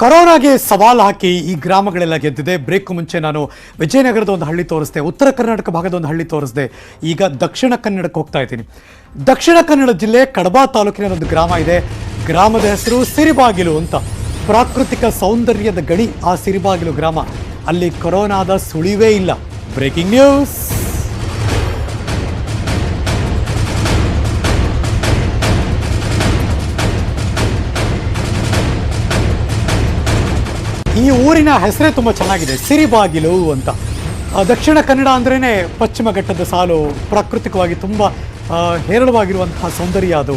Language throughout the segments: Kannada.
ಕೊರೋನಾಗೆ ಸವಾಲು ಹಾಕಿ ಈ ಗ್ರಾಮಗಳೆಲ್ಲ ಗೆದ್ದಿದೆ. ಬ್ರೇಕ್ ಮುಂಚೆ ನಾನು ವಿಜಯನಗರದ ಒಂದು ಹಳ್ಳಿ ತೋರಿಸಿದೆ, ಉತ್ತರ ಕರ್ನಾಟಕ ಭಾಗದ ಒಂದು ಹಳ್ಳಿ ತೋರಿಸಿದೆ. ಈಗ ದಕ್ಷಿಣ ಕನ್ನಡಕ್ಕೆ ಹೋಗ್ತಾ ಇದ್ದೀನಿ. ದಕ್ಷಿಣ ಕನ್ನಡ ಜಿಲ್ಲೆ ಕಡಬ ತಾಲೂಕಿನ ಒಂದು ಗ್ರಾಮ ಇದೆ. ಗ್ರಾಮದ ಹೆಸರು ಸಿರಿಬಾಗಿಲು ಅಂತ. ಪ್ರಾಕೃತಿಕ ಸೌಂದರ್ಯದ ಗಣಿ ಆ ಸಿರಿಬಾಗಿಲು ಗ್ರಾಮ. ಅಲ್ಲಿ ಕೊರೋನಾದ ಸುಳಿವೇ ಇಲ್ಲ. Breaking news. ಈ ಊರಿನ ಹೆಸರೇ ತುಂಬ ಚೆನ್ನಾಗಿದೆ, ಸಿರಿಬಾಗಿಲು ಅಂತ. ದಕ್ಷಿಣ ಕನ್ನಡ ಅಂದ್ರೇ ಪಶ್ಚಿಮ ಘಟ್ಟದ ಸಾಲು, ಪ್ರಾಕೃತಿಕವಾಗಿ ತುಂಬ ಹೇರಳವಾಗಿರುವಂತಹ ಸೌಂದರ್ಯ ಅದು.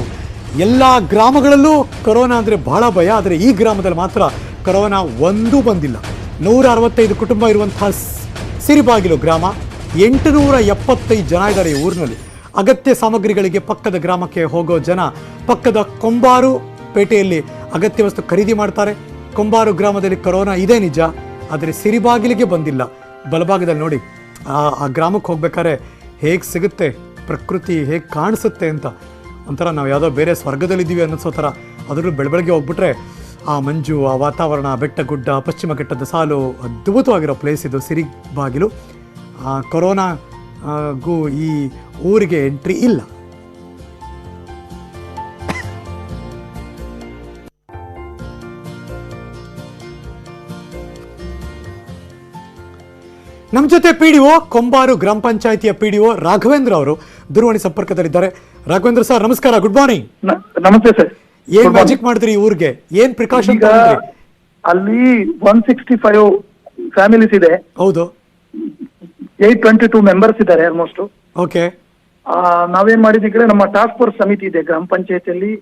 ಎಲ್ಲ ಗ್ರಾಮಗಳಲ್ಲೂ ಕೊರೋನಾ ಅಂದರೆ ಬಹಳ ಭಯ, ಆದರೆ ಈ ಗ್ರಾಮದಲ್ಲಿ ಮಾತ್ರ ಕೊರೋನಾ ಒಂದೂ ಬಂದಿಲ್ಲ. 165 ಕುಟುಂಬ ಇರುವಂತಹ ಸಿರಿಬಾಗಿಲು ಗ್ರಾಮ. 875 ಜನ ಇದ್ದಾರೆ ಈ ಊರಿನಲ್ಲಿ. ಅಗತ್ಯ ಸಾಮಗ್ರಿಗಳಿಗೆ ಪಕ್ಕದ ಗ್ರಾಮಕ್ಕೆ ಹೋಗೋ ಜನ ಪಕ್ಕದ ಕೊಂಬಾರು ಪೇಟೆಯಲ್ಲಿ ಅಗತ್ಯ ವಸ್ತು ಖರೀದಿ ಮಾಡ್ತಾರೆ. ಕೊಂಬಾರು ಗ್ರಾಮದಲ್ಲಿ ಕೊರೋನಾ ಇದೆ ನಿಜ, ಆದರೆ ಸಿರಿಬಾಗಿಲಿಗೆ ಬಂದಿಲ್ಲ. ಬಲಭಾಗದಲ್ಲಿ ನೋಡಿ, ಆ ಗ್ರಾಮಕ್ಕೆ ಹೋಗ್ಬೇಕಾದ್ರೆ ಹೇಗೆ ಸಿಗುತ್ತೆ, ಪ್ರಕೃತಿ ಹೇಗೆ ಕಾಣಿಸುತ್ತೆ ಅಂತ. ಒಂಥರ ನಾವು ಯಾವುದೋ ಬೇರೆ ಸ್ವರ್ಗದಲ್ಲಿದ್ದೀವಿ ಅನ್ನಿಸೋ ಥರ. ಅದರಲ್ಲೂ ಬೆಳಬೆಳಗ್ಗೆ ಹೋಗ್ಬಿಟ್ರೆ ಆ ಮಂಜು, ಆ ವಾತಾವರಣ, ಬೆಟ್ಟ ಗುಡ್ಡ, ಪಶ್ಚಿಮ ಘಟ್ಟದ ಸಾಲು, ಅದ್ಭುತವಾಗಿರೋ ಪ್ಲೇಸ್ ಇದು ಸಿರಿಬಾಗಿಲು. ಕೊರೋನಾಗೂ ಈ ಊರಿಗೆ ಎಂಟ್ರಿ ಇಲ್ಲ. ನಮ್ಮ ಜೊತೆ PDO ಕೊಂಬಾರು ಗ್ರಾಮ ಪಂಚಾಯಿತಿಯ PDO ರಾಘವೇಂದ್ರ ಅವರು ದೂರವಾಣಿ ಸಂಪರ್ಕದಲ್ಲಿದ್ದಾರೆ. ರಾಘವೇಂದ್ರ ಸರ್, ನಮಸ್ಕಾರ, ಗುಡ್ ಮಾರ್ನಿಂಗ್. ನಮಸ್ತೆ ಸರ್. ಏನ್ ಮ್ಯಾಜಿಕ್ ಮಾಡಿದ್ರಿ ಈ ಊರಿಗೆ? ಏನ್ ಪ್ರಿಕಾಷನ್ ತಗೊಂಡ್ರಿ? ಅಲ್ಲಿ 165 ಫ್ಯಾಮಿಲೀಸ್ ಇದೆ. ಹೌದು, 822 ಮೆಂಬರ್ಸ್ ಇದ್ದಾರೆ ಆಲ್ಮೋಸ್ಟ್. ಓಕೆ. ನಾವೇನ್ ಮಾಡಿದ್ವಿ, ನಮ್ಮ ಟಾಸ್ಕ್ ಫೋರ್ಸ್ ಸಮಿತಿ ಇದೆ, ಗ್ರಾಮ ಪಂಚಾಯತಿಯಲ್ಲಿ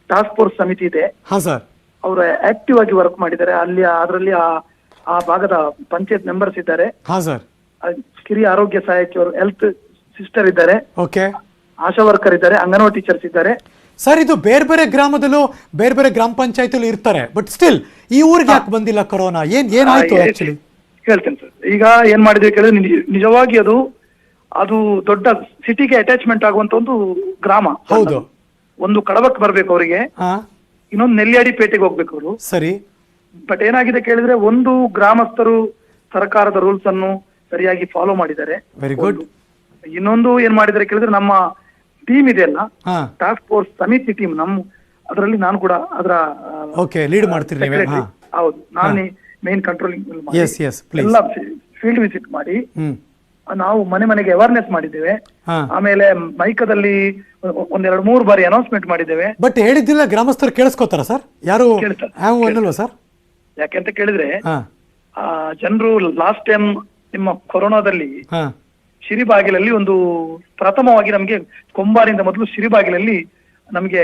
ಟಾಸ್ಕ್ ಫೋರ್ಸ್ ಸಮಿತಿ ಇದೆ. ಹಾ ಸರ್. ಅವರು ಆಕ್ಟಿವ್ ಆಗಿ ವರ್ಕ್ ಮಾಡಿದ್ದಾರೆ. ಅದರಲ್ಲಿ ಆ ಭಾಗದ ಪಂಚಾಯತ್ ಮೆಂಬರ್ಸ್ ಇದ್ದಾರೆ. ಹಾ ಸರ್. ಕಿರಿಯ ಆರೋಗ್ಯ ಸಹಾಯಕಿಯವರು, ಹೆಲ್ತ್ ಸಿಸ್ಟರ್ ಇದ್ದಾರೆ, ಓಕೆ, ಆಶಾ ವರ್ಕರ್ ಇದ್ದಾರೆ, ಅಂಗನವಾಡಿ ಟೀಚರ್ಸ್ ಇದ್ದಾರೆ. ಸರ್, ಇದು ಬೇರೆ ಬೇರೆ ಗ್ರಾಮದಲ್ಲೂ ಬೇರೆ ಬೇರೆ ಗ್ರಾಮ ಪಂಚಾಯತಿಯಲ್ಲೂ ಇರ್ತಾರೆ, ಬಟ್ ಸ್ಟಿಲ್ ಈ ಊರಿಗೆ ಯಾಕೆ ಬಂದಿಲ್ಲ ಕೊರೋನಾ? ಏನಾಯ್ತು ಆಕ್ಚುಲಿ? ಹೇಳ್ತೇನೆ ಸರ್. ಈಗ ಏನ್ ಮಾಡಿದ್ವಿ ಕೇಳಿದ್ರೆ, ನಿಜವಾಗಿ ಅದು ದೊಡ್ಡ ಸಿಟಿಗೆ ಅಟ್ಯಾಚ್ಮೆಂಟ್ ಆಗುವಂತ ಒಂದು ಗ್ರಾಮ. ಹೌದು. ಒಂದು ಕಡಬಕ್ಕೆ ಬರ್ಬೇಕು ಅವರಿಗೆ, ಇನ್ನೊಂದು ನೆಲ್ಲಿಯಾಡಿ ಪೇಟೆಗೆ ಹೋಗ್ಬೇಕು ಅವರು. ಸರಿ. ಬಟ್ ಏನಾಗಿದೆ ಕೇಳಿದ್ರೆ, ಒಂದು ಗ್ರಾಮಸ್ಥರು ಸರ್ಕಾರದ ರೂಲ್ಸ್ ಅನ್ನು ಸರಿಯಾಗಿ ಫಾಲೋ ಮಾಡಿದ್ದಾರೆ. Very good. ಇನ್ನೊಂದು ಏನ್ ಮಾಡಿದ್ದಾರೆ ಕೇಳಿದ್ರೆ, ನಮ್ಮ ಟೀಮ್ ಇದೆಯಲ್ಲ, ಟಾಸ್ಕ್ ಫೋರ್ಸ್ ಸಮಿತಿ ಟೀಮ್, ಅದರಲ್ಲಿ ನಾನು ಕೂಡ ಅದರ ಲೀಡ್ ಮಾಡ್ತೀರಿ. ಹೌದು, ನಾನು ಮೇನ್ ಕಂಟ್ರೋಲಿಂಗ್ ಎಲ್ಲ ಫೀಲ್ಡ್ ವಿಸಿಟ್ ಮಾಡಿ ನಾವು ಮನೆ ಮನೆಗೆ ಅವೇರ್ನೆಸ್ ಮಾಡಿದ್ದೇವೆ. ಆಮೇಲೆ ಮೈಕದಲ್ಲಿ 1-2-3 ಬಾರಿ ಅನೌನ್ಸ್ಮೆಂಟ್ ಮಾಡಿದ್ದೇವೆ. ಬಟ್ ಹೇಳಿದ್ದಿಲ್ಲ ಗ್ರಾಮಸ್ಥರು ಕೇಳಿಸ್ಕೋತಾರ ಸರ್? ಯಾರು ಅನ್ನಲ್ವಾ ಸರ್? ಯಾಕೆಂತ ಕೇಳಿದ್ರೆ, ಜನರು ಲಾಸ್ಟ್ ಟೈಮ್ ನಿಮ್ಮ ಕೊರೋನಾದಲ್ಲಿ ಸಿರಿಬಾಗಿಲಲ್ಲಿ ಒಂದು ಪ್ರಥಮವಾಗಿ ನಮ್ಗೆ ಕೊಂಬಾರಿಂದ ಮೊದಲು ಸಿರಿಬಾಗಿಲಲ್ಲಿ ನಮ್ಗೆ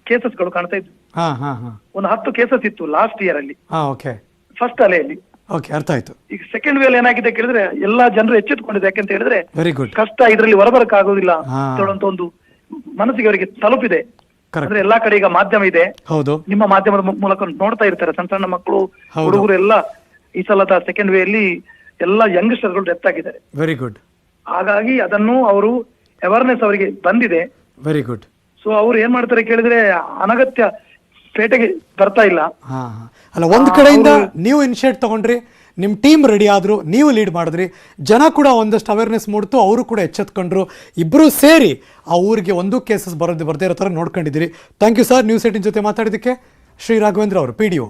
ಕೇಸಸ್ಗಳು ಕಾಣ್ತಾ ಇದ್ವು. ಒಂದು 10 ಕೇಸಸ್ ಇತ್ತು ಲಾಸ್ಟ್ ಇಯರ್ ಅಲ್ಲಿ, ಫಸ್ಟ್ ಅಲೆಯಲ್ಲಿ. ಅರ್ಥ ಆಯ್ತು. ಈಗ ಸೆಕೆಂಡ್ ವೇಲ್ ಏನಾಗಿದೆ ಕೇಳಿದ್ರೆ, ಎಲ್ಲಾ ಜನರು ಎಚ್ಚೆತ್ಕೊಂಡಿದೆ. ಯಾಕಂತ ಹೇಳಿದ್ರೆ, ವೆರಿ ಗುಡ್, ಕಷ್ಟ, ಇದರಲ್ಲಿ ಹೊರಬರಕ್ ಆಗೋದಿಲ್ಲ ಹೇಳುವಂತ ಒಂದು ಮನಸ್ಸಿಗೆ ಅವರಿಗೆ ತಲುಪಿದೆ. ಅಂದ್ರೆ ಎಲ್ಲಾ ಕಡೆ ಈಗ ಮಾಧ್ಯಮ ಇದೆ. ಹೌದು, ನಿಮ್ಮ ಮಾಧ್ಯಮದ ಮೂಲಕ ನೋಡ್ತಾ ಇರ್ತಾರೆ. ಸಣ್ಣ ಸಣ್ಣ ಮಕ್ಕಳು, ಹುಡುಗರು ಎಲ್ಲ ಈ ಸಲದ ಸೆಕೆಂಡ್ ವೇ ಅಲ್ಲಿ ಎಲ್ಲಾ ಯಂಗ್ಸ್ಟರ್ಗಳು ಡೆತ್ ಆಗಿದ್ದಾರೆ. Very good. ಹಾಗಾಗಿ ಅದನ್ನು ಅವರು ಅವೇರ್ನೆಸ್ ಅವರಿಗೆ ಬಂದಿದೆ. Very good. ಸೊ ಅವ್ರು ಏನ್ ಮಾಡ್ತಾರೆ ಕೇಳಿದ್ರೆ, ಅನಗತ್ಯ ಪೇಟೆಗೆ ಬರ್ತಾ ಇಲ್ಲ. ಅಲ್ಲ, ಒಂದ್ ಕಡೆಯಿಂದ ನೀವು ಇನಿಷಿಯೇಟ್ ತಗೊಂಡ್ರಿ, ನಿಮ್ಮ ಟೀಮ್ ರೆಡಿ ಆದ್ರು, ನೀವು ಲೀಡ್ ಮಾಡಿದ್ರಿ, ಜನ ಕೂಡ ಒಂದಷ್ಟು ಅವೇರ್ನೆಸ್ ಮೂಡ್ತು, ಅವರು ಕೂಡ ಎಚ್ಚೆತ್ಕೊಂಡ್ರು. ಇಬ್ಬರು ಸೇರಿ ಆ ಊರಿಗೆ ಒಂದು ಕೇಸಸ್ ಬರ್ದೇ ಇರೋ ಥರ ನೋಡ್ಕೊಂಡಿದ್ದೀರಿ. ಥ್ಯಾಂಕ್ ಯು ಸರ್, ನ್ಯೂಸ್ 18 ಜೊತೆ ಮಾತಾಡಿದ್ದಕ್ಕೆ. ಶ್ರೀ ರಾಘವೇಂದ್ರ ಅವರು, PDO.